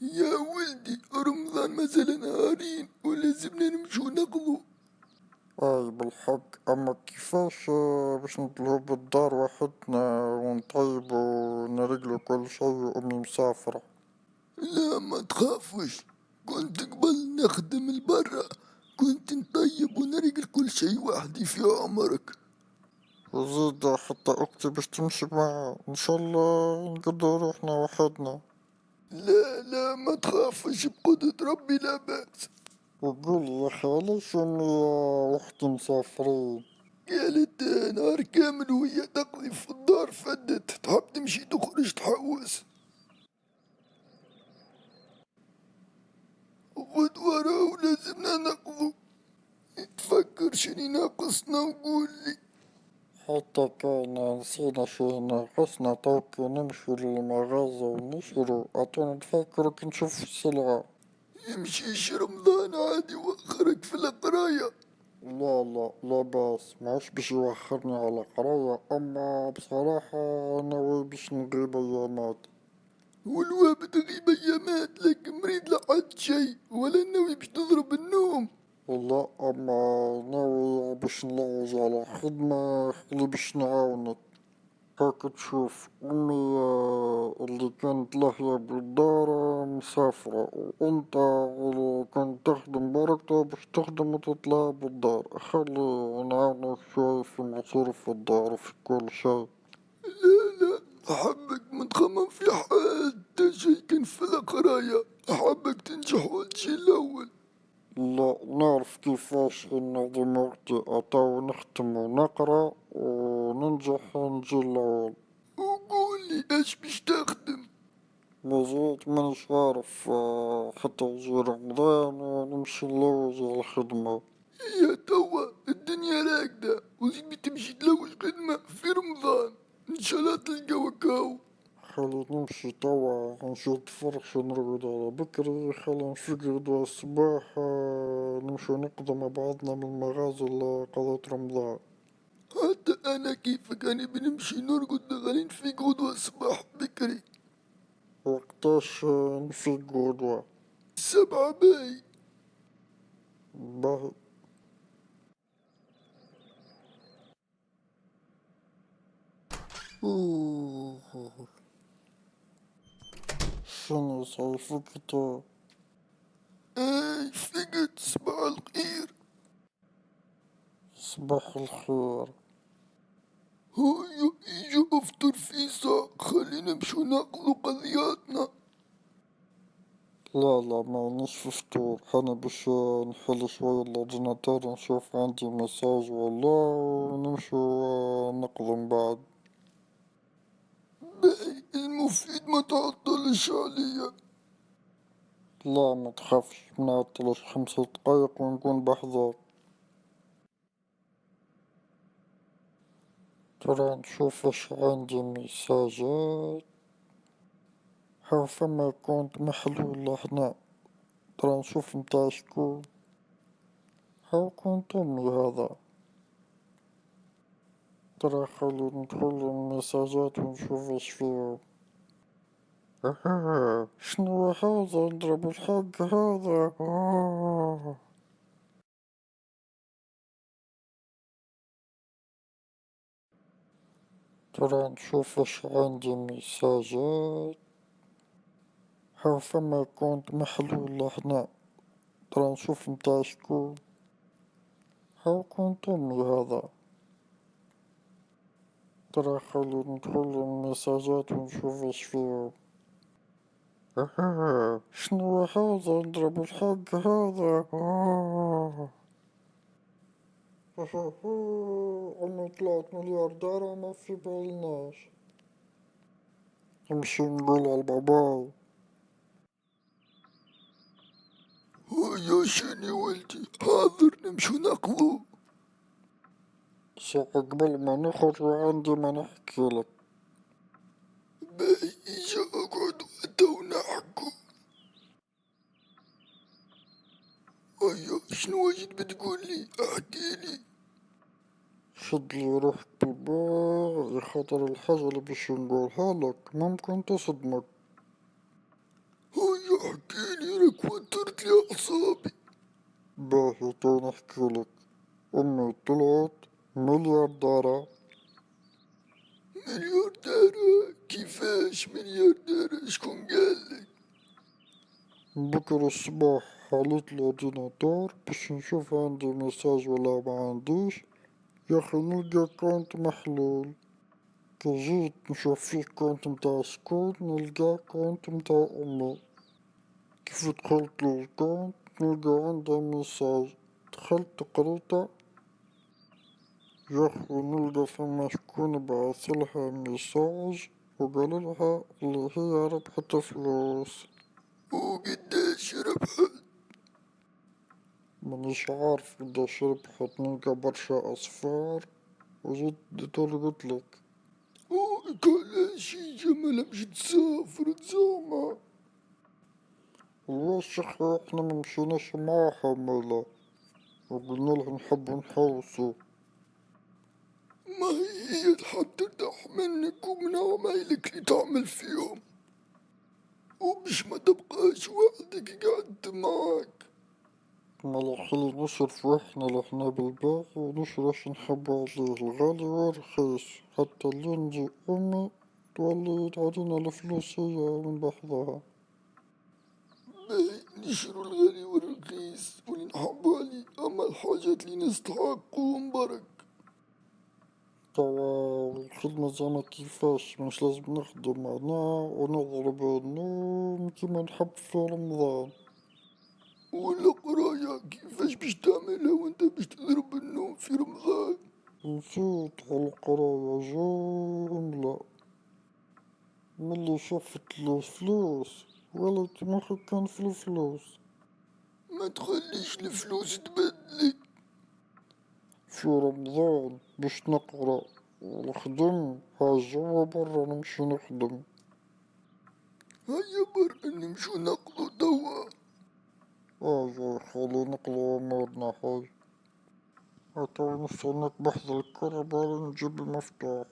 يا ولدي رمضان مثلا نهارين ولازمنا نمشو نقضو. اي بالحق، اما كيفاش باش نطلعو بالدار وحدنا ونطيبو ونرجلو كل شي وامي مسافرة؟ لا ما تخافوش، كنت قبل نخدم البرا، كنت نطيب ونرقل كل شي وحدي في عمرك. وزيد حتى اختي باش تمشي معا ان شاء الله نقدرو روحنا وحدنا. لا لا ما تخافش، بقدرة ربي لا بأس. وقول يا اخي علاش امي واختي مسافرين؟ قالت نهار كامل وهي تقضي في الدار، فدت تحب تمشي تخرج تحوس. غدوة راهو لازمنا نقضو. تفكر شني ناقصنا وقول لي. حتى كان نسينا شي ناقصنا، توكي نمشو للمغازة ونشرو عطونا نفكرو كي نشوفو السلعة. يمشيش رمضان عادي وخرك في القراية. لا لا لا باس، ماهوش باش يوخرني على قراية، اما بصراحة ناوي باش نغيب ايامات. والواد تغيب ايامات لك مريض لحد شي ولا ناوي باش تضرب النوم؟ لا، اما ناوي باش نلوج على خدمة اللي باش نعاونك. هاك تشوف امي اللي كانت لاهية بالدار مسافرة، وانت اللي كنت تخدم بركة باش تخدم وتطلع بالدار، خلي نعاونك شوي في مصروف الدار وفي كل شي. لا احبك ما تخمم في حتى شي، كان في القراية احبك تنجح وتجي الاول. لا، نعرف كيفاش ننظم وقتي، أطاو نختم ونقرا وننجح نجي الأول. وقول لي ايش باش تخدم. مازلت مانيش عارف، حتى يجي رمضان ونمشي نلوج على الخدمة. يا توا الدنيا راكدة وزيد بتمشي تلوج خدمة في رمضان، ان شاء الله تلقى وكاو. خلي نمشي توا نشوف نتفرج شو نرقد على بكري، خلي نفيق غدوة الصباح، نمشي نقضي مع بعضنا من المغازل لقضاء رمضان. حتى انا كيفك انا بنمشي نرقد غالين في غدوة الصباح بكري. وقتاش نفيق غدوة؟ 7 باي. باهي. أوه. شنو صايفك تو؟ اي فقد صباح الخير. صباح الخير. هيا يجي افطر في ساق، خلينا نمشو ناخذ قضياتنا. لا لا، مانيش في فطور، أنا باش نحل شوية اللورديناتور نشوف عندي ميساج ولا، ونمشو نقضي من بعد. باي المفيد ما تعطلش عليا. لا ما تخافش، منعطلش 5 دقايق ونكون بحذر. ترى نشوف اش عندي ميساجات. هاو فما كونت محلول هنا، ترى نشوف متاع شكون. هاو كونت امي هذا. ترى خلي ندخل الميساجات ونشوف اش فيه. شنو هذا؟ نضرب الحق هذا. ترى نشوف اش عندي ميساجات. هاو فما كونت محلول هنا، ترى نشوف متاع شكون. هاو كونت امي هذا. ترى خلي ندخل المساجات ونشوف ايش فيهم. شنو هذا؟ نضرب الحق هذا. أمي طلعت مليارديرة ما في بالناش. نمشي نقول على باباي. هيا شني ولدي، حاضر نمشو ناخذو. ساعة قبل ما نخرج عندي ما نحكي لك. باي اجا اقعد وتو نحكو. هيا شنو واجد بتقولي، احكيلي. شد لي روحك بالبال خاطر الحاجة اللي باش نقولها لك ممكن تصدمك. هيا لك وترت لي أعصابي. باهي تو نحكيلك. أمي طلعت مليارديرة. مليارديرة؟ كيفاش مليارديرة؟ شكون قالك؟ بكرة الصباح حليت الأورديناتور باش نشوف عندي ميساج ولا ما عنديش. يا أخي نلقى كونت محلول. كي جيت نشوف فيه كونت متاع شكون نلقى كونت متاع أمي. كيف دخلت للكونت نلقى عنده ميساج. دخلت قريته. يا أخي نلقى فما شكون بعثلها ميساج وقاللها اللي هي ربحت فلوس. وقداش ربحت؟ مانيش عارف قداش ربحت نلقى برشا أصفار وزيد قلتلك. وكل شي جمالة مش تسافر زعما. الوش احنا ممشيناش معاها مالا وقلنالها نحبو نحوسو. ما هي تحب ترتاح منك ومن عمايلك اللي تعمل فيهم، وبش ما تبقاش وحدك قعدت معاك. مالا خلي نصرف احنا لحنا بالباقي ونشرش نحبو عليه الغالي والرخيص حتى اللي نجي أمي تولي تعطينا الفلوس هي من بحضها. باهي نشرو الغالي والرخيص واللي نحبو عليه، أما الحاجات اللي نستحقهم برك. توا الخدمة زعما كيفاش مش لازم نخدم أنا ونضرب النوم كيما نحب في رمضان. والقراية كيفاش باش تعملها وانت باش تضرب النوم في رمضان؟ نسيت على القراية جملة. ملي شفت الفلوس ولات مخي كان في الفلوس. ما تخليش الفلوس تبدلك. في رمضان باش نقرا ونخدم هاجوا برا نمشي نخدم. هيا برا نمشو نقضو توا. هاجا خلي نقضو أمورنا هاي. هاتو نستناك بحث الكهرباء نجيب المفتاح.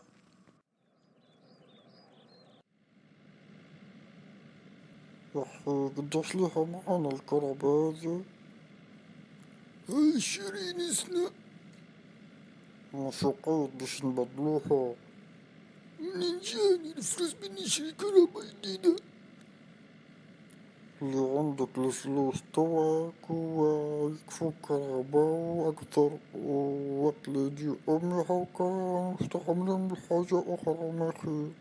ياخي قداش ليها معانا الكهرباء هذي؟ 20 سنة. شو قيد باش نبدلوها؟ منين جاني الفلوس بنشري كهربا جديدة؟ اللي عندك الفلوس توك ويكفوك كهرباء وأكثر ووقت اللي يجي أمي هاكا نفتح لهم حاجة أخرى ما خير.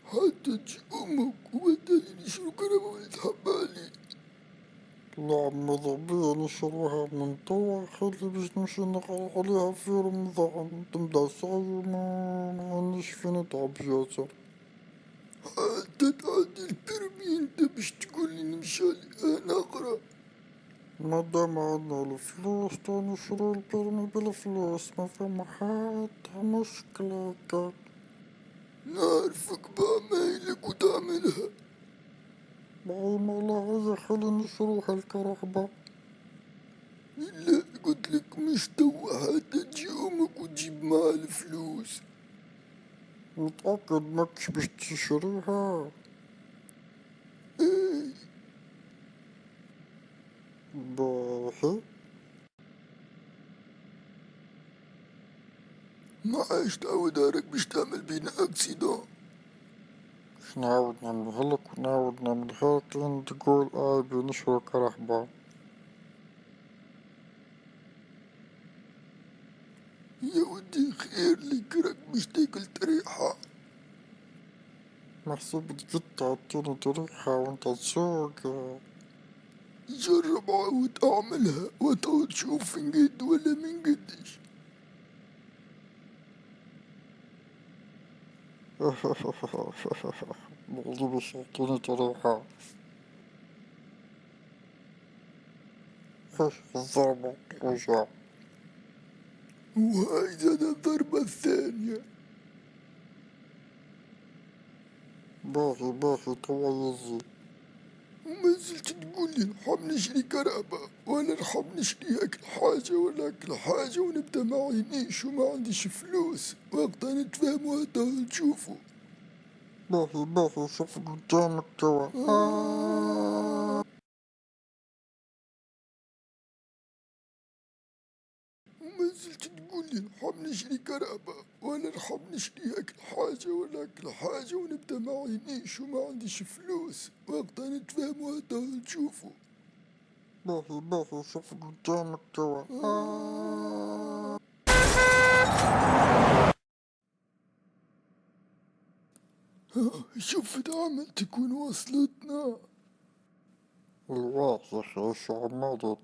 حتى تجي أمك وبالتالي نشرو كهربا ولا تحبالي. لا ماذا بيا نشروها من توا خلي باش نمشي نقرا عليها في رمضان تبدا صايم مانيش في نتعب ياسر. حتى تعدي البرمي انت باش تقولي نمشالي انا اقرا. مادام عندنا الفلوس تو نشرو البرمي بالفلوس ما فما حتى مشكلة هكا. نعرفك بعمايلك وتعملها. باي مالا هيا خلي نشروها الكرهبة. لا قلتلك مش توا، حتى تجي امك وتجيب معها الفلوس. متأكد ماكش باش تشريها؟ اي. باهي. ما عادش تعود راك باش تعمل بينا اكسيدون. باش نعاود نعملهالك ونعاود نعملهالك لين تقول بنشرو كرهبة. يا ودي خير لك راك باش تاكل تريحة. محسوب جد تعطيني تريحة وانت تسوق. جرب عاود اعملها وتعود تشوف نقد ولا منقدش. بغضي باش تعطيني تريحة. ايش الضربة والوجع. وهاي زاد الضربة الثانية. باهي باهي توا يزي. وما زلت تقولي نحب نشري كرهبة ولا نحب نشري هاك الحاجة ولا هاك الحاجة ونبدا ما عينيش وما عنديش فلوس، وقتها نتفاهموا هدا نشوفوا. باهي باهي شوف قدامك توا. زلت تقول لي نحب نشري كرهبة ولا نحب نشري أكل حاجة ولا أكل حاجة ونبدا ما عينيش وما عنديش فلوس، وقتها نتفاهموا هذا نشوفوا. باهي باهي شوف قدامك توا. شوفت عملتك وين وصلتنا. الواح يا أخي إيش عملت؟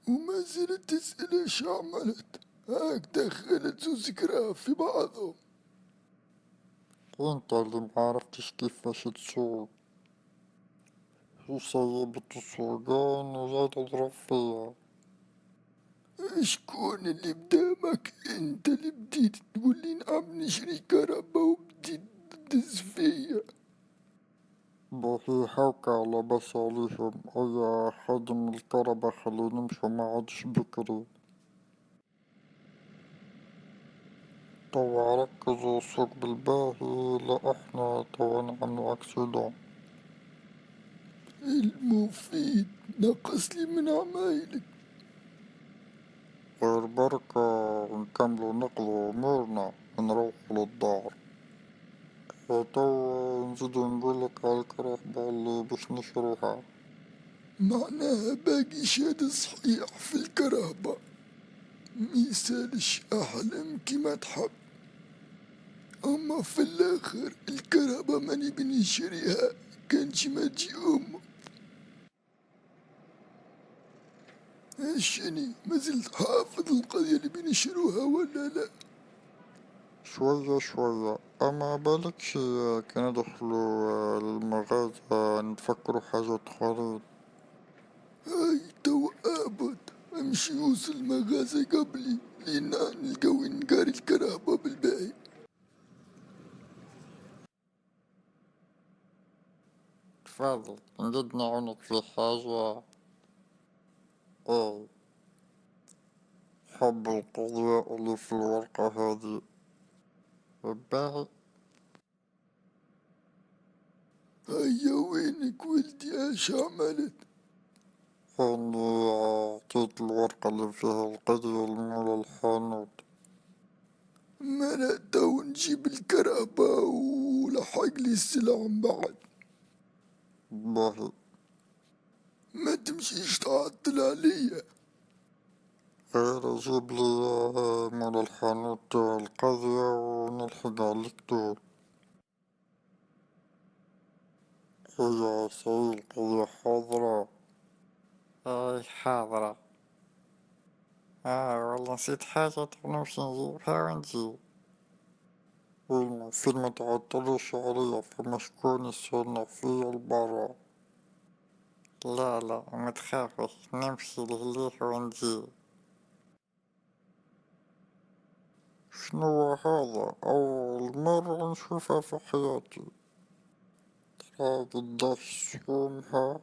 وما زلت تسأل ايش عملت؟ هاك دخلت زوز كراف في بعضهم. انت اللي معرفتش كيفاش تسوق، وسيبت السوقان وزاد اضرب فيها. شكون اللي بدامك؟ انت اللي بديت تقول لي نعم نشري كهربا وبديت تدز فيا. باهي هاكا على بس عليهم، ايا خدم الكهربا خلي نمشي ما عادش بكري. توا ركزوا السوق بالباهي لا احنا توا نعملو اكسيدون. المفيد نقص لي من عمايلك. غير بركة ونكملو نقضو امورنا ونروحو للدار. توا نزيدو نقولك على الكرهبة اللي باش نشروها. معناها باقي شهادة صحيح في الكرهبة، ميسالش أحلم كيما تحب. أما في الآخر الكرهبة ماني بنشريها، كانش ما تجي أمه. هشني ما زلت حافظ القضية اللي بنشروها ولا لا؟ شوية شوية، أما بالكش كي ندخلو للمغازة نتفكرو حاجات أخرين. هاي تو آبد أمشي وصل المغازة قبلي لين نلقاو نقاري الكرهبة بالباهي. تفضل نجد نعاونك في حاجة. اي حب القضية اللي في الورقة هذي باهي. هيا وينك ولدي اش عملت؟ اني عطيت الورقة اللي فيها القضية لمول الحانوت. ما تو نجيب الكرهبة ولحق لي السلع من بعد. باهي. ما تمشيش تعطل عليا. غير جيب لي مول الحانوت القضية ونلحق عليك دول. هي سعيد القضية حاضرة. اي حاضرة. والله نسيت حاجة نمشي نجيبها ونجي. المفروض متعطلوش عليا فما شكون يستنى فيا لبرا. لا لا متخافش نمشي لهليح ونجي. شنو هذا أول مرة نشوفها في حياتي. ترى قداش سومها.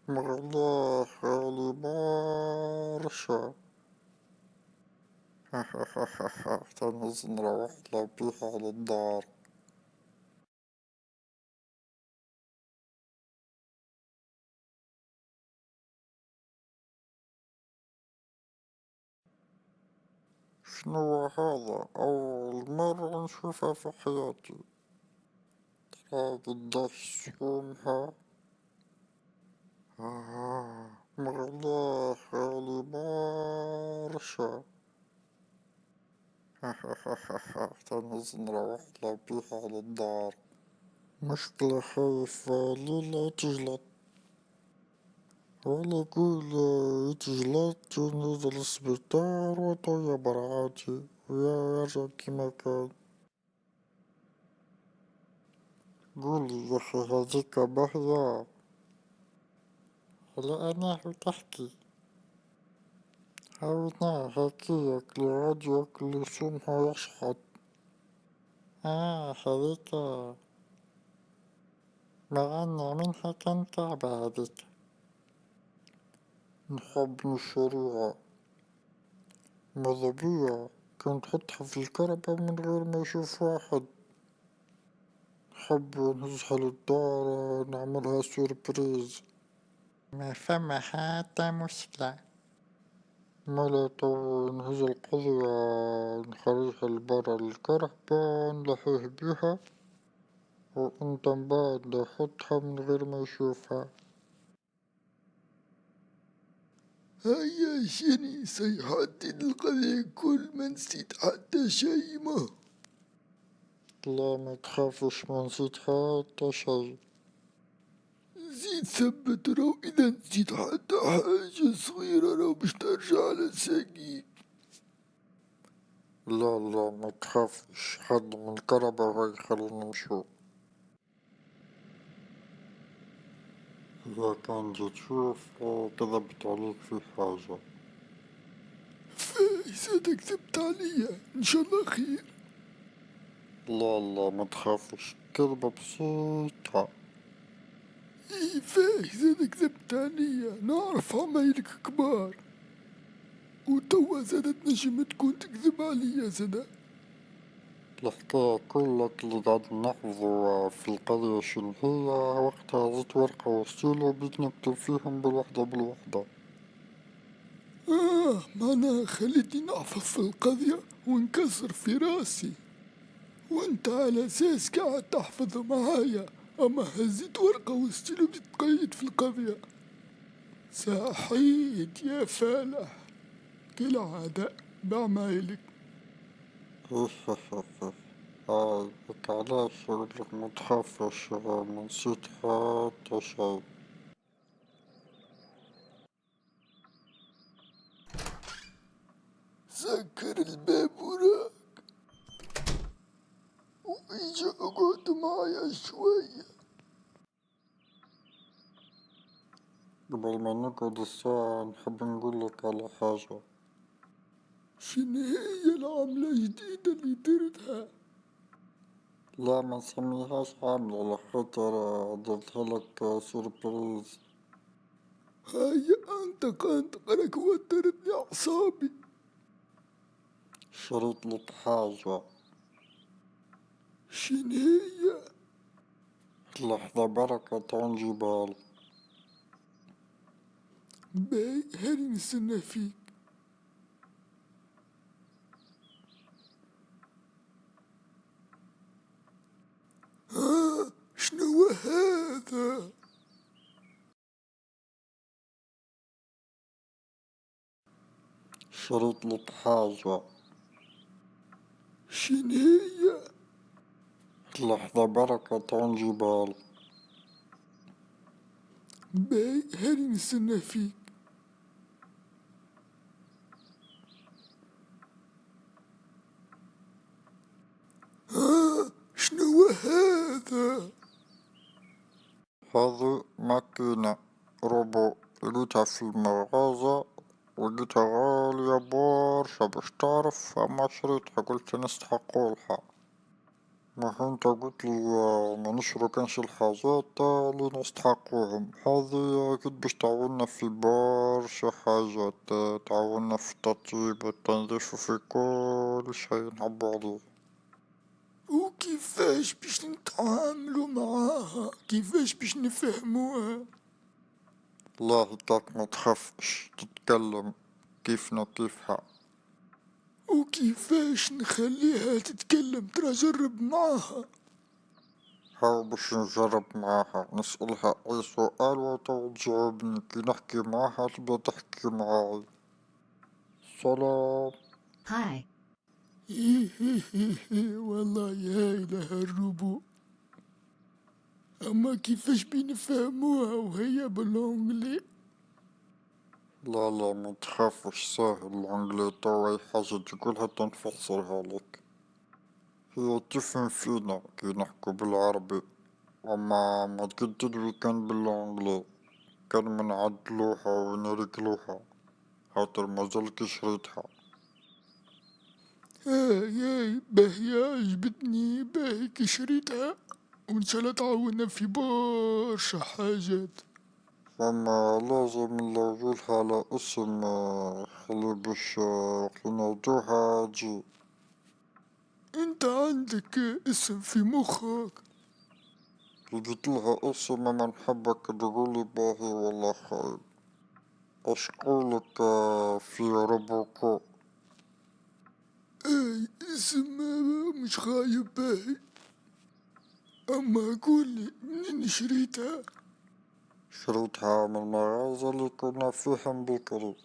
مغلاه غالي برشا. تنهز نروح لها بيها على الدار. شنو هذا أول مرة نشوفها في حياتي. ترى قداش سومها. مغلاه غالي برشا. تنهز نروح لها بيها على الدار. مشكلة خايفة ليلة تجلط، ولا أقول يتجلط وننزل السبيطار وطيب عادي ويرجع كيما كان. قولي يا أخي هذيك باهية. لا أنا تحكي عاودناها هكيك اللي غادي ياكل يصومها يشحط. هذيك معنا منها كان كعبة هذيك. نحب نشريها ماذا بيا كان تحطها في الكربة من غير ما يشوف واحد. نحب نهزها للدار نعملها سوربريز. ما فما حتى مشكلة. مالا تو نهز القضية نخرجها لبرا الكرهبة نلحيه بيها، وانت من بعد حطها من غير ما يشوفها. هيا شني سيحدد القضية كل ما نسيت حتى شي ما. لا ما تخافش ما نسيت حتى شي. زيد ثبت رو إذا نسيت حتى حاجة صغيرة رو باش ترجع لساقيك. لا لا ما تخافش، حد من الكرهبة وهاي خلينا نمشو. إذا كان جيت تشوف كذبت عليك في حاجة. فايزة كذبت عليا، إن شاء الله خير. لا لا ما تخافش، كذبة بسيطة. إيه فايزة كذبت عليا، نعرف عمايلك كبار، وتوا زادت نجم تكون تكذب عليا زادا. الحكاية كلك اللي قاعد نحفظه في القضية شنو هي، وقتها زدت ورقة وستيلو بديت نكتب فيهم بالوحدة بالوحدة. معناها خليتني نحفظ في القضية ونكسر في راسي، وانت على اساس قاعد تحفظ معايا، اما هزيت ورقة وستيلو بديت تقيد في القضية. صحيت يا فالح، كالعادة بعمايلك. هاي هيك علاش أقولك ما تخافش، ما نسيت حتى شي. سكر الباب وراك وإجا اقعد معايا شوية. قبل ما نقعد الساعة نحب نقولك على حاجة. شنو هي العملة الجديدة اللي درتها؟ لا ما نسميهاش عاملة على خاطر درتها لك سوربريز. هيا انت راك وترتني اعصابي. شريت لك حاجة. شنو هي؟ لحظة بركة تو نجيبها. باي هاني نستنى فيك. شنو هو هذا؟ شريت لك حاجة. شنو هي؟ لحظة بركة تو نجيبها. باي هاني نستنى فيك. شنو هو هذا؟ هذه ماكينة روبو لقيتها في المغازة، ولقيتها غالية برشا باش تعرف، فما شريتها قلت نستحقولها. ما هو انت قلت لي ما نشرو الحاجات اللي نستحقوهم، هذه اكيد باش تعاوننا في برشا حاجات، تعاوننا في التطيب والتنظيف وفي كل شي نحبو عليه. وكيفاش باش نتعاملوا معاها؟ كيفاش باش نفهموها؟ لا هكاك ما تخافش، تتكلم كيفنا كيفها. وكيفاش نخليها تتكلم؟ ترى جرب معاها. هاو باش نجرب معاها، نسألها أي سؤال وتو تجاوبني، كي نحكي معاها تبدا تحكي معاي. سلام. Hi. والله يا إله الربو، أما كيفاش بنفهموها وهي بالونجلي؟ لا لا ما تخافش، سهل الانجلي، تو اي حاجة تقولها تنفسرها لك. هي تفهم فينا كي نحكو بالعربي، اما ما تقدر كان بالانجلي كان منعدلوها ونرجلوها، خاطر مازال كي شريتها. ياي باهية عجبتني، باهي كي شريتها، وإن شاء الله تعاونا في برشا حاجات. فما لازم نلوجولها على اسم خلي باش وقت نودوها تجي. انت عندك اسم في مخك؟ لقيت لها اسم من حبك تقولي باهي والله خايب. أشكولك في روبوكو. اي اسم مش خايب باهي. اما قولي منين شريتها؟ شريتها من المغازة اللي كنا فيهم بكري.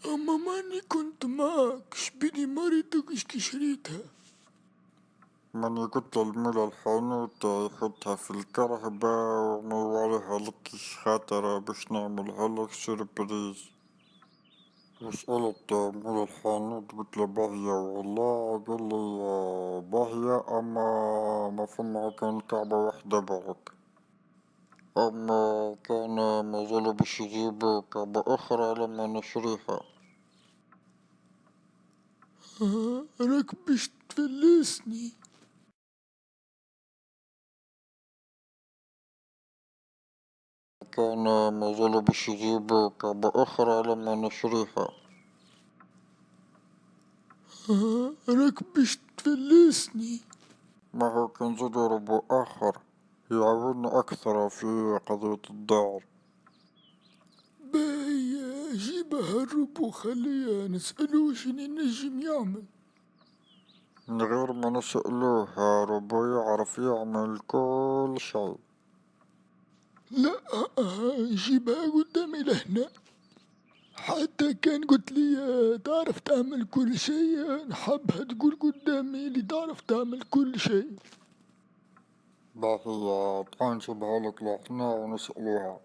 اما ماني كنت معك، شبيني مريتك اشكي شريتها. ماني قلت للمولى الحانوت يحطها في الكرهبة ونوريها لك خاطر باش نعملها لك سيربريز. وسألت مول الحانوت قلت له باهية والله، قال لي باهية أما ما فما كان كعبة واحدة برك، أما كان مازالوا باش يجيبوا كعبة أخرى لما نشريها. راك باش تفلسني. كان مازالوا باش يجيبوا كعبة أخرى لما نشريها. راك باش تفلسني. ما هو كان زاد ربو آخر يعاوننا أكثر في قضية الدار. باهي جيبها الربو خليها نسألو شنو ينجم يعمل. من غير ما نسألوه ربو يعرف يعمل كل شيء. لا جيبها قدامي لهنا. حتى كان قلت لي تعرف تعمل كل شيء، نحبها تقول قدامي اللي تعرف تعمل كل شيء. باهي تعال نجيبها لك لهنا ونسألوها.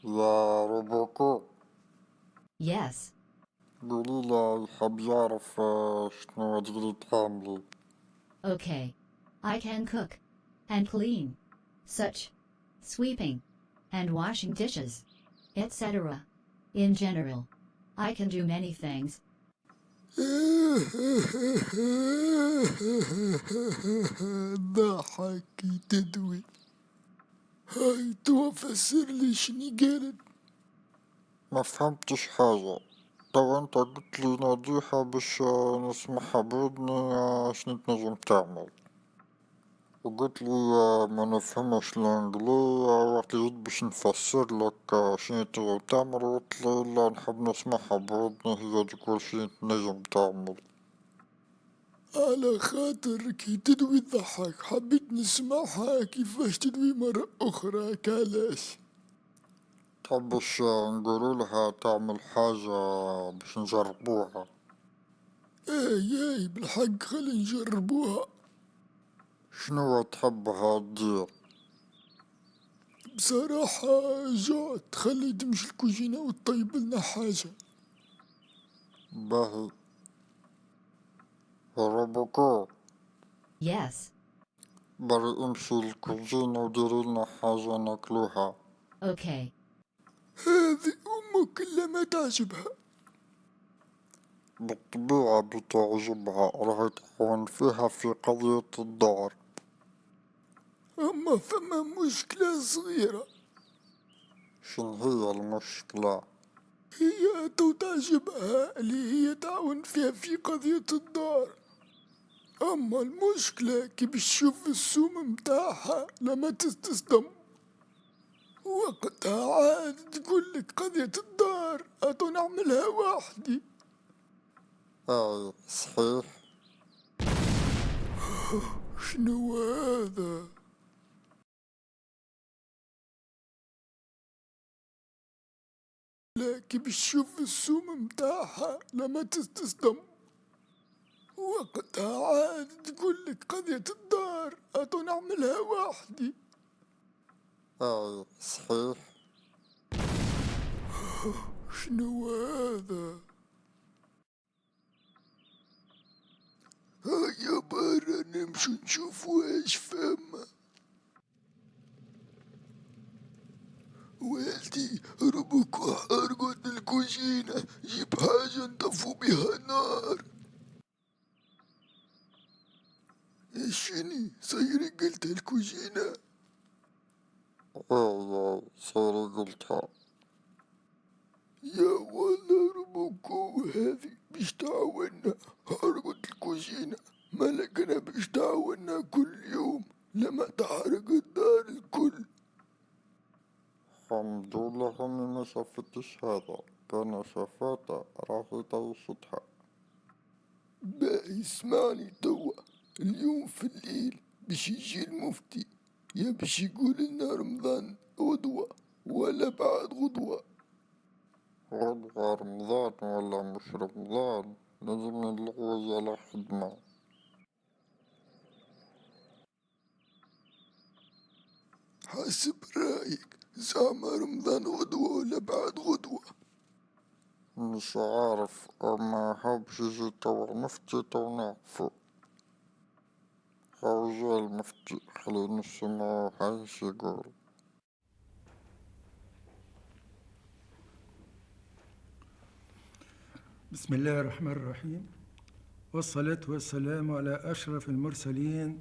يا روبوكو، Yes. قولي له يحب يعرف شنو تقدري تعملي. Okay. I can cook and clean, such sweeping and washing dishes, etc. In general, I can do many things. ضحك تدوي. هاي توا فسر لي شني قالت. ما فهمتش حاجة. تو انت قلت لي ناديها باش نسمعها بودني شنو تنجم تعمل، وقلت لي ما نفهمش الانجلي وقت اللي جيت باش نفسر لك شنو تنجم تعمل قلت لي لا نحب نسمعها بودني هي تقول شنو تنجم تعمل. على خاطر كي تدوي تضحك، حبيت نسمعها كيفاش تدوي مرة أخرى كالاش. تحبش نقولوا لها تعمل حاجة باش نجربوها. اي بالحق خلي نجربوها. شنو تحبها تدير؟ بصراحة جعت، خلي تمشي الكوجينة وتطيب لنا حاجة. باهي. روبوكو، Yes. بري امشي الكوجينة وديري لنا حاجة ناكلوها. Okay. هذه أمك إلا ما تعجبها. بالطبيعة بتعجبها، راح تهون فيها في قضية الدار. أما فما مشكلة صغيرة. شن هي المشكلة؟ هي تو تعجبها اللي هي تعاون فيها في قضية الدار. أما المشكلة كي باش تشوف السوم متاعها لما تستصدم، وقتها عاد تقولك قضية الدار أتو نعملها وحدي. اي صحيح. شنو هذا؟ لا كي باش تشوف السوم متاعها لما تستصدم، وقتها عاد تقولك قضية الدار أتو نعملها وحدي. اي صحيح. شنو هذا؟ هيا برا نمشو نشوفو ايش فما. والدي ربك حرقت الكوجينة، جيب حاجة نطفو بها نار. شني صيري قلت الكوجينة؟ اي صيري قلتها. يا والله ربكو هذه باش تعاونا. حرقت الكوجينة، مالكنا باش تعاونا كل يوم. لما تحرق الدار الكل. الحمد لله اني ما شفتش هذا، كان شفاته راحت وسطها. باهي اسمعني توا، اليوم في الليل باش يجي المفتي، يا باش يقول لنا رمضان غدوة ولا بعد غدوة. غدوة رمضان ولا مش رمضان، لازم نلغوز على خدمة. حسب رايك، زعما رمضان غدوة ولا بعد غدوة؟ مش عارف، اما هبش يجي توا المفتي تو نعرفو. هاو جا المفتي، خلينا نسمعو هايش يقول. بسم الله الرحمن الرحيم، والصلاة والسلام على أشرف المرسلين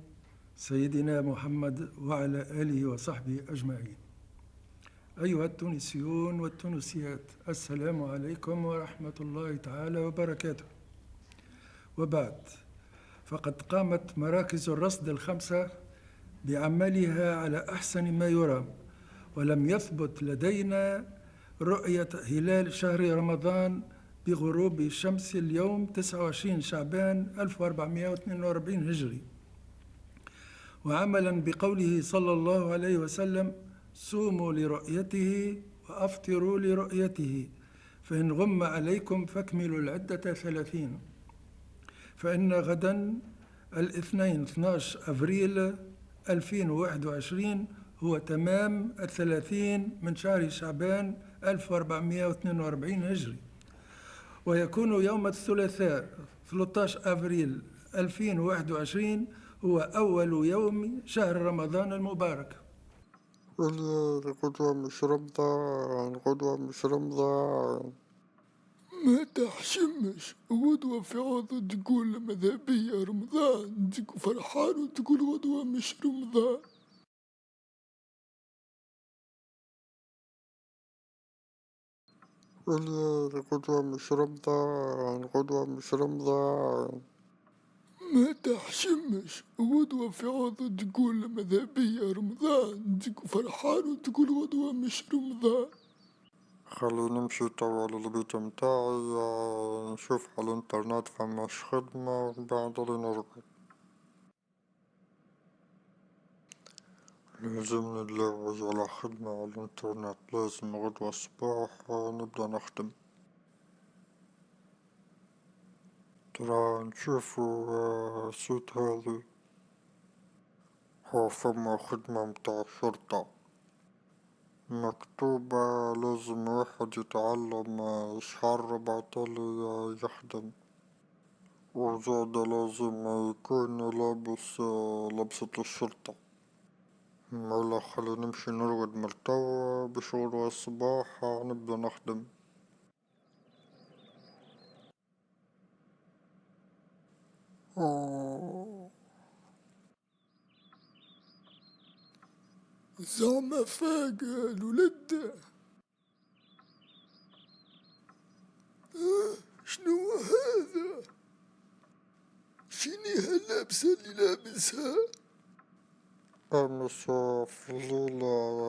سيدنا محمد وعلى آله وصحبه أجمعين. أيها التونسيون والتونسيات، السلام عليكم ورحمة الله تعالى وبركاته. وبعد، فقد قامت مراكز الرصد الخمسة بعملها على أحسن ما يرام، ولم يثبت لدينا رؤية هلال شهر رمضان بغروب الشمس اليوم 29 شعبان 1442 هجري، وعملا بقوله صلى الله عليه وسلم: صوموا لرؤيته وأفطروا لرؤيته، فإن غم عليكم فاكملوا العدة 30. فإن غدا الاثنين 12 أفريل 2021 هو تمام 30 من شهر شعبان 1442 هجري، ويكون يوم الثلاثاء 13 أفريل 2021 هو أول يوم شهر رمضان المبارك. غدوة مش رمضان، غدوة مش رمضان. ما تحشمش، غدوة في عوض تقول مذهبية رمضان، تقول فرحان وتقول غدوة مش رمضان. غدوة مش رمضان، غدوة مش رمضان. ما تحشمش، غدوة في عوض تقول مذهبية رمضان، تقول فرحان وتقول غدوة مش رمضان. خليني نمشي توا للبيت متاعي، نشوف على الانترنت فماش خدمة وبعد نرقد. لازم نلوج على خدمة على الانترنت، لازم غدوة الصباح نبدأ نخدم. ترى نشوفو السيت هذي، هو فما خدمة متاع شرطة مكتوبة لازم واحد يتعلم شحال ربعتالي يخدم، وزاد لازم يكون لابس لبسة الشرطة. ولا خلي نمشي نرقد من توا باش غدوة الصباح نبدا نخدم. زعما فاق الولد. شنو هذا؟ شني هاللبسة اللي لابسها؟ أمس في الليل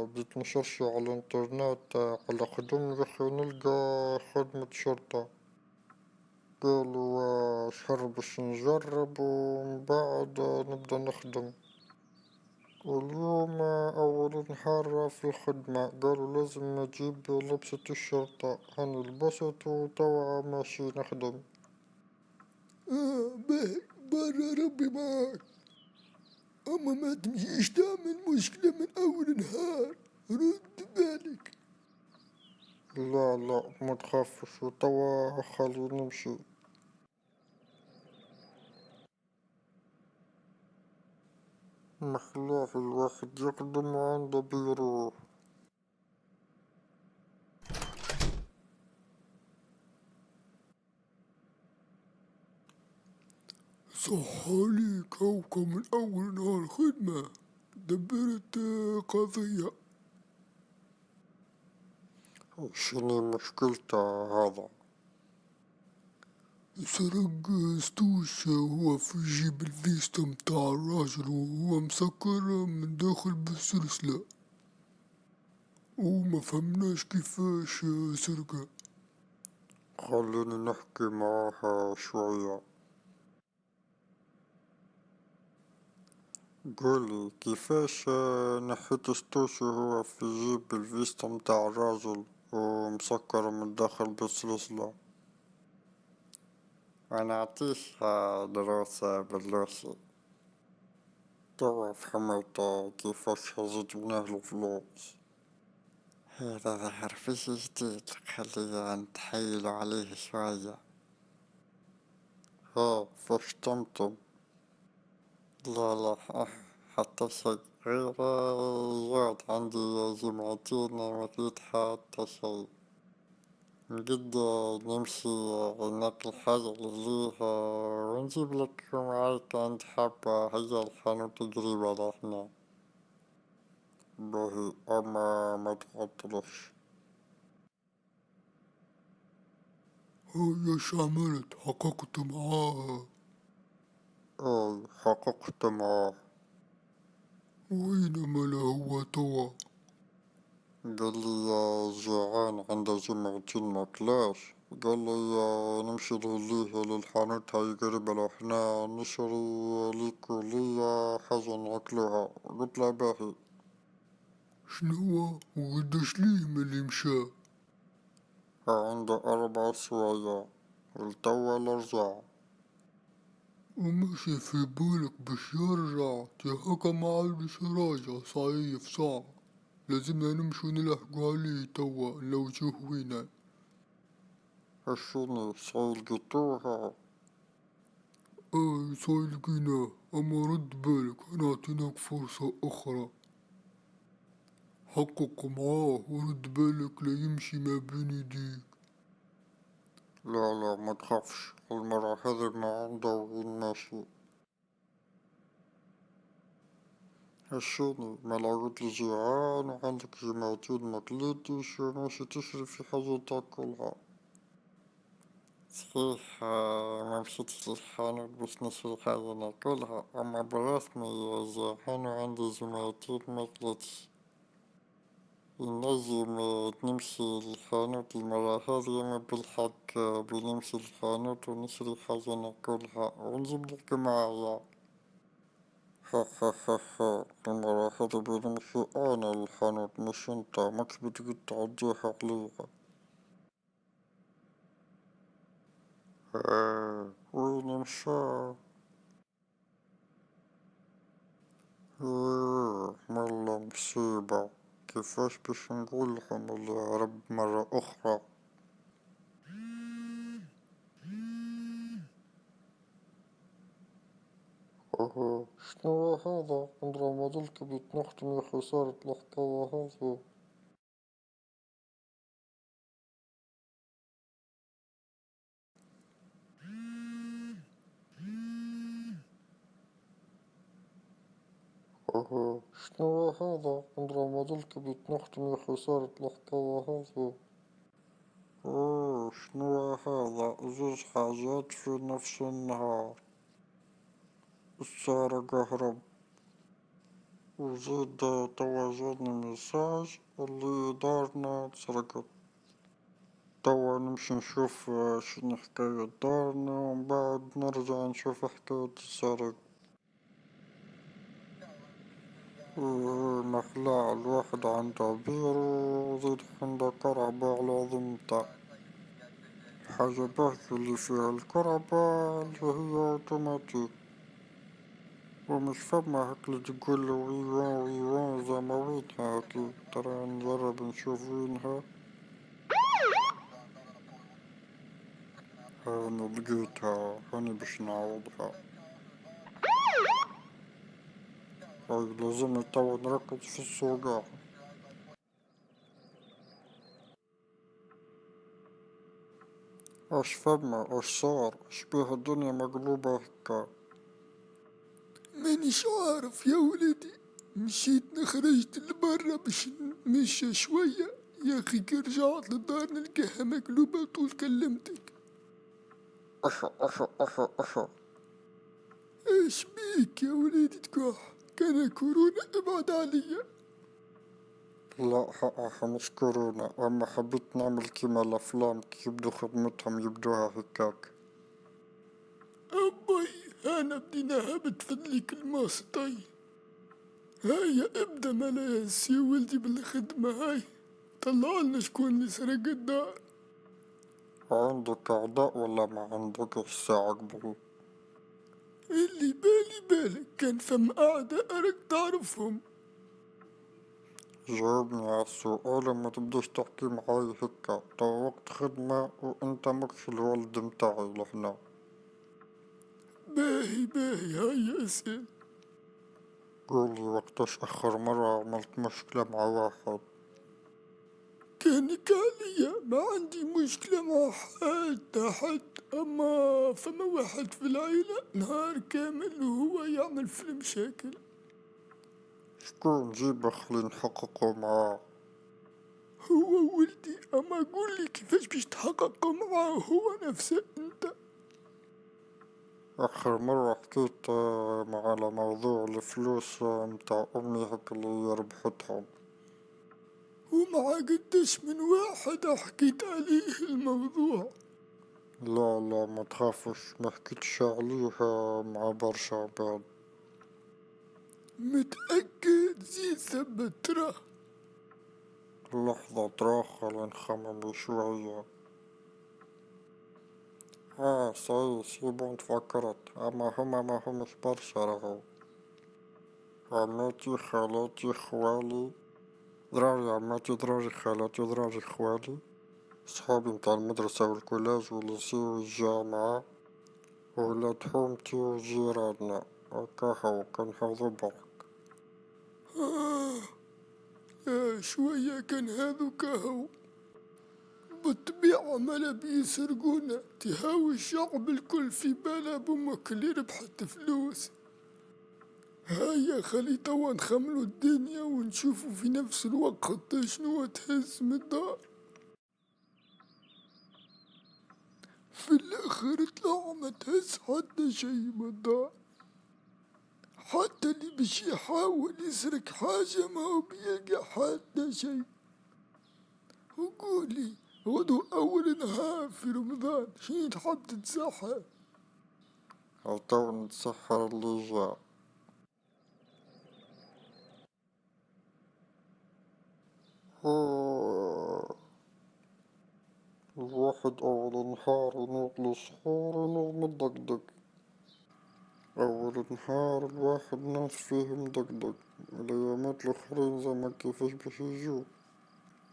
بديت نشرشي على الانترنت على خدم يا أخي، نلقى خدمة شرطة. قالوا شهر باش نجرب ومن بعد نبدا نخدم. واليوم أول نهار في الخدمة قالوا لازم نجيب لبسة الشرطة، هاني لبست وتوا ماشي نخدم. باهي، برا ربي معاك، أما ما تمشيش تعمل مشكلة من أول نهار، رد بالك. لا لا ما تخافش، وتوا خلي نمشي. محلاه الواحد يقدم وعنده بيروح. صح عليك، هوكا من أول نهار خدمة دبرت قضية. شنو مشكلته هذا؟ سرق ستوشة وهو في جيب الفيستا متاع الراجل وهو مسكر من داخل بالسلسلة، وما فهمناش كيفاش سرقها. خليني نحكي معاها شوية. قولي كيفاش نحيت ستوشي هو في جيب الفيستا متاع الراجل ومسكر من داخل بالسلسلة. أنا أعطيها دروسة باللوشي. توا فهمت كيفاش جبناه الفلوس. هذا ظهر في شي جديد، خلينا نتحايلو عليه شوية. ها فاش تمتم؟ لا لا حتى شي، غير جات عندي جمعتين مريت حتى شي. نقد نمشي ناكل حاجة لذيذة ونجيب لك معاي كانت حابة. هيا الحانوت قريبة لهنا. باهي أما ما تعطلش. هاي ايش عملت؟ حققت معاها؟ اي حققت معاه. وين ماله هو توا؟ قال لي جوعان عنده جمعتين ماكلاش. قال لي نمشي ليه للحانوت هاي قريبة لهنا نشري ليك وليا حاجة ناكلوها. قلت له باهي. شنو وقداش ليه ملي مشى؟ عنده 4 سوايع والتوا رجع. وماشي في بالك باش يرجع؟ تي هكا ما عادش راجع صحيح صعب، لازمنا نمشو نلحقو عليه توا نلوجوه وينه. هشوني سيلقيتوها. صاي لقيناه، اما رد بالك نعطيناك فرصة اخرى. حقق معاه ورد بالك لا يمشي ما بين يديك. لا لا ما تخافش، المرة هذي ما عنده وين ماشي. هشوني ما قلت لي جيعان وعندك جمعتين ماكلتش وماشي تشري في حاجة تاكلها. صحيح ما مشيتش للحانوت باش نشري حاجة ناكلها، أما بالرسمي جيعان وعندي جمعتين ماكلتش. نجم نمشي للحانوت المرة هذي أما بالحق بنمشي للحانوت ونشري حاجة ناكلها ونجيب لك معايا. ها ها ها ها المرة هذي بنمشي أنا للحانوت مش انت، ماكش بتقد تعديها عليها. وين مشى؟ والله مصيبة. كيفاش باش نقولهم اللي هرب مرة أخرى؟ شنو هذا؟ عمره ما ظلك بيتنختم يا خسارة الحكاية هذي. شنو هذا؟ عمره ما ظلك بيتنختم يا خسارة الحكاية هذي. شنو هذا؟ زوج حاجات في نفس النهار. السارق هرب وزيد توا جاني ميساج اللي دارنا تسرقت. توا نمشي نشوف شنو حكاية دارنا ومن بعد نرجع نشوف حكاية السرق. مخلاع الواحد عنده بيرو وزيد عنده كرهبة على ذمته. حاجة باهية اللي فيها الكرهبة اللي هي اوتوماتيك، ومش فما هكلي تقول ويوان ويوان زي ما وينها هكي. ترى نجرب نشوف وينها. هاني لقيتها هاني باش نعوضها. هاي لازمني توا نركز في السوقات. اش فما اش صار اش بيه الدنيا مقلوبة هكا. مانيش عارف يا ولدي، مشيت خرجت لبرا باش نتمشى شوية، يا أخي كي رجعت للدار نلقاها مقلوبة طول كلمتك. أشا. ايش بيك يا وليدي تكح؟ كان كورونا ابعد عليا. لا حقها مش كورونا، أما حبيت نعمل كيما الأفلام كي يبدو خدمتهم يبدوها هكاك. أبي أنا بديناها بتفدلك الماسطي. هيا ابدا ملاس يا ولدي بالخدمة هاي. طلعلنا شكون اللي سرق الدار. عندك أعداء ولا ما عندكش ساعة قبل؟ اللي بالك كان فم أعداء أراك تعرفهم. جاوبني على السؤال، ما تبداش تحكي معاي هكا، تو وقت خدمة وانت مكش الولد متاعي لهنا. باهي هيا اسأل. قولي وقتاش آخر مرة عملت مشكلة مع واحد؟ كانك عليا ما عندي مشكلة مع حد أما فما واحد في العيلة نهار كامل وهو يعمل في المشاكل. شكون جيبه خلي نحققو معاه. هو ولدي أما قولي كيفاش باش تحقق معاه هو نفسه أنت. آخر مرة حكيت على موضوع الفلوس متاع أمي هك اللي ربحتهم. ومع قداش من واحد حكيت عليه الموضوع. لا ما تخافش، ما حكيتش عليه مع برشا عباد. متأكد زيد ثبت تراه. لحظة خلينا نخمم شوية. سي بون تفكرت، أما هما ما همش برشا راهو. عماتي خالاتي خوالي ذراري، عماتي ذراري خالاتي ذراري خوالي، صحابي متاع المدرسة والكولاج والليسي والجامعة، وولاد حومتي وجيراننا. هكاهو كنحوضو برك. آه شوية كان هذو كهو. بالطبيعة مالا بيسرقونا تهاوي الشعب الكل في باله بأمك اللي ربحت فلوس. هيا خلي توا نخملو الدنيا ونشوفو في نفس الوقت شنو تهز من الدار. في الاخر طلع ما تهز حتى شي من الدار. حتى اللي باش يحاول يسرق حاجة ما هو بيلقى حتى شي. وقولي غدو أول نهار في رمضان شنو تحب تتسحر؟ أو تو نتسحر اللي جا. آه، الواحد أول نهار ينوض للسحور ينوض مدقدق. أول نهار الواحد ناس فيه مدقدق، الأيامات الآخرين زعما كيفاش باش يجو.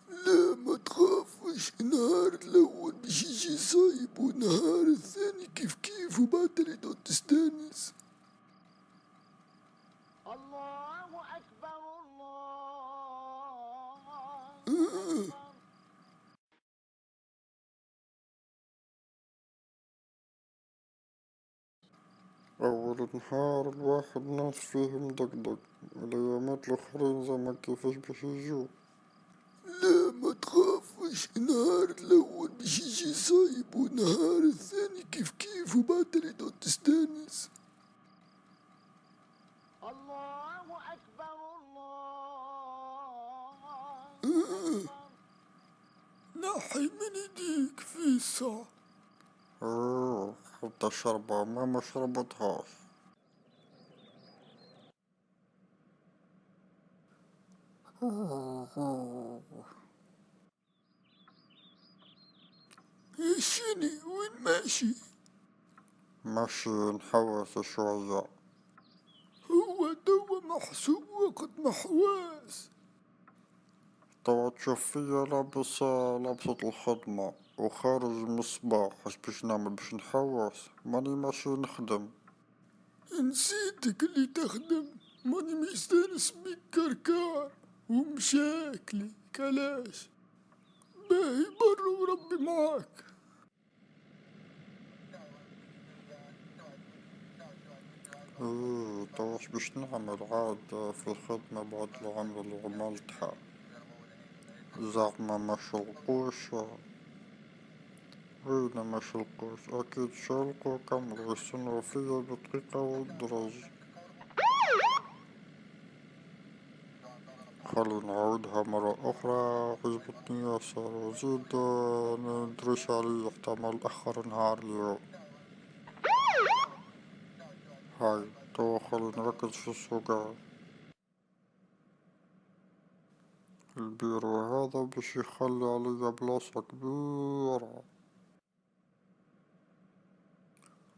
لا ما تخافش، النهار الأول باش يجي صايب والنهار الثاني كيف وبعد تريد تستانس. الله أكبر الله آه. أكبر. أول نهار الواحد ناس فيه مدقدق، الأيامات الآخرين زعما كيفاش باش يجو. لا ما تخافش، النهار الأول باش يجي صايب والنهار الثاني كيف وبعد تريد تستانس. الله أكبر الله آه. أكبر. نحي من يديك في الساعة. حتى شربة ما شربتهاش. شني وين ماشي؟ ماشي نحوس شوية. هو توا محسوب وقت محواس. توا تشوف فيا لابسة الخدمة وخارج من الصباح، اش باش نعمل باش نحوس؟ ماني ماشي نخدم. نسيتك اللي تخدم. ماني مستانس بيك كركار ومشاكلي كلاش. باهي برا وربي معاك. توا اش باش نعمل عاد في الخدمة بعد العمل اللي عملتها؟ زعما ما شلقوش وين ما شلقوش أكيد شلقوا كملوا يستنوا فيا بدقيقة والدرج. خلي نعودها مرة أخرى. عجبتني ياسر وزيد ندريش عليه احتمال أخر نهار اليوم. هاي تو خلي نركز في السوقات. البيرو هذا باش يخلي عليا بلاصة كبيرة.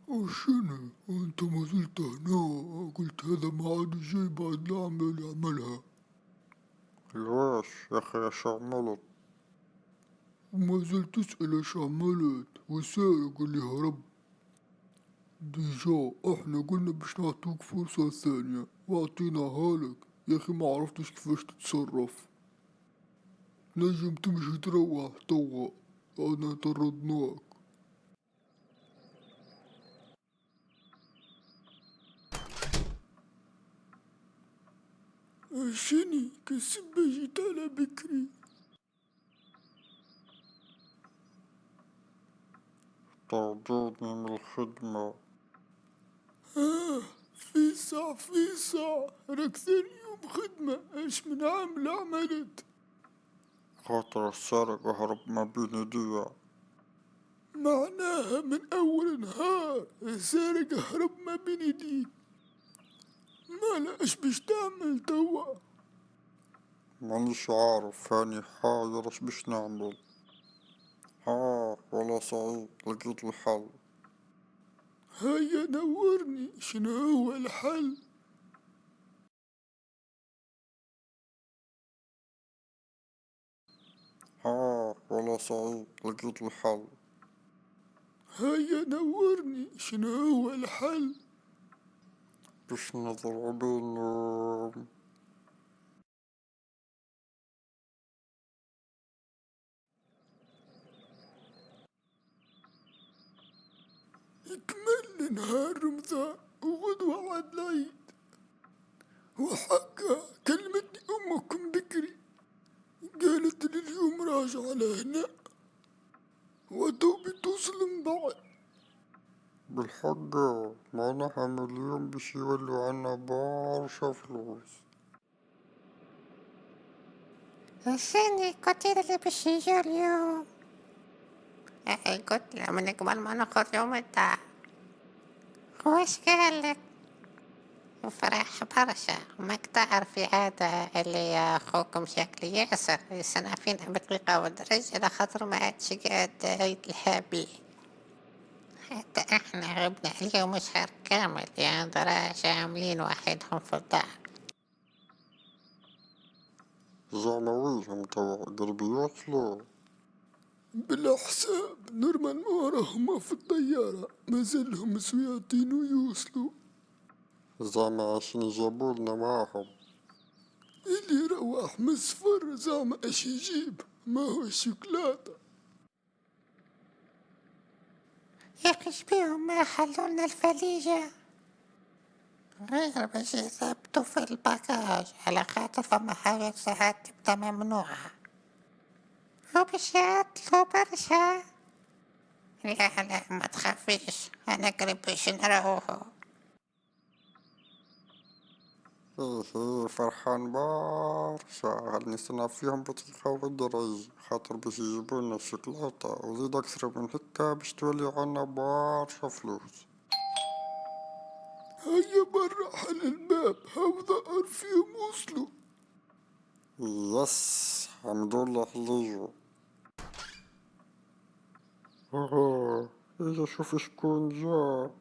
وشنو وانت ما زلت هنا؟ قلت هذا ما عاد جاي بعد العمل يعملها. لواش يا أخي اش عملت؟ وما زلت تسأل ايش عملت وسارق اللي هرب. ديجا احنا قلنا باش نعطوك فرصة ثانية واعطيناها لك يا اخي، ما عرفتش كيفاش تتصرف. نجم تمشي تروح توا، انا طردناك. شني كسبة جيت على بكري. طردوني من الخدمة. فيسع راك ثاني يوم خدمة، ايش من عامل عملت؟ خاطر السارق هرب ما بين ايديا. معناها من اول نهار سارق هرب ما بين يديك. مالا ايش باش تعمل توا؟ مانيش عارف هاني حاير اش باش نعمل. والله صعيب لقيت الحل. هيا نورني شنو هو الحل. والله صعيب لقيت الحل. هيا نورني شنو هو الحل. باش نضرب بينهم. يكمل نهار رمضان وغدوة عاد العيد. وحقا كلمتني امكم بكري، قالت لي اليوم راجع لهنا وتوبي توصل من بعد. بالحق معناها من اليوم باش يولوا عنا برشا فلوس. استني قلت اللي باش يجي اليوم. قلت له من قبل ما ناخذ يوم الدار. واش قالك؟ فرح برشا. ماك تعرفي عادة اللي أخوكم شكل ياسر يسنى فينا بدقيقة ودرجة على خاطر ما عادش قاعد يتلهى. حتى احنا غبنا اليوم شهر كامل يعني دراجة عاملين وحيدهم في الدار. زعما ويهم توا قربي يوصلوا. بلا حساب نورمال ما راهما في الطيارة، مازالهم سويعتين ويوصلوا. زعما عشان جابولنا معاهم. اللي يروح من السفر زعما اش يجيب، ما هو الشوكولاتة. يا أخي شبيهم ما حلولنا الفليجة غير باش يثبتوا في الباكاج على خاطر فما حاجات ساعات تبدا ممنوعة وباش يعطلوا برشا. لا ما تخافيش أنا قريب باش نروحو. ايه فرحان برشا. هل نستنى فيهم بطيخة ودرج خاطر باش يجيبولنا الشوكولاتة وزيد أكثر من هكا باش تولي عنا برشا فلوس. هيا برا حل الباب، هاو ظهر فيهم وصلوا. يس حمدولله اللي يجو. اجا شوف شكون جا.